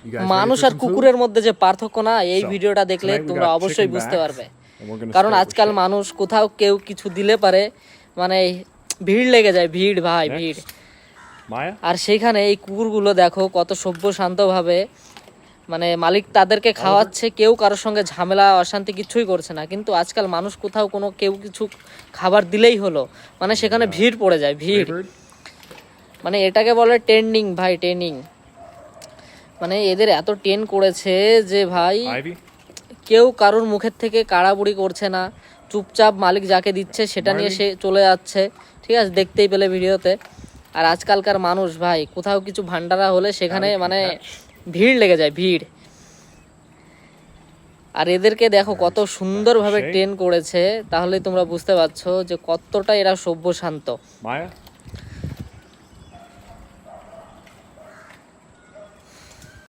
You guys ready মানুষ for R some কুকুরের food? মধ্যে যে পার্থক্য না, এই So, ভিডিওটা দেখলে tonight we তোমরা got অবশ্যই chicken বুঝতে back, পারবে। and we're gonna কারণ start with আজকাল shit. মানুষ কোথাও কেউ কিছু দিলে পারে মানে ভিড় লেগে যায়, ভিড় ভাই Next. ভিড়। Maya? আর সেইখানে এই কুকুরগুলো দেখো কত সভ্য শান্তভাবে মানে মালিক তাদেরকে খাওয়াচ্ছে, কেউ কারোর সঙ্গে ঝামেলা অশান্তি কিছুই করছে না। কিন্তু আজকাল মানুষ কোথাও কোনো কেউ কিছু খাবার দিলেই হলো মানে সেখানে ভিড় পড়ে যায়, ভিড়। Freebird? মানে এটাকে বলে ট্রেন্ডিং ভাই, ট্রেনিং। মানে এদের এত ট্রেন করেছে যে ভাই Ivy? কেউ কারোর মুখের থেকে কাড়াবুড়ি করছে না, চুপচাপ মালিক যাকে দিচ্ছে সেটা নিয়ে সে চলে যাচ্ছে, ঠিক আছে, দেখতেই পেলে ভিডিওতে। আর আজকালকার মানুষ ভাই কোথাও কিছু ভান্ডারা হলে সেখানে মানে ভিড় লেগে যায়, ভিড়। আর এদেরকে দেখো কত সুন্দরভাবে ট্রেন করেছে, তাহলে তোমরা বুঝতে পারছো যে কতটা এরা সভ্য শান্ত। Maya?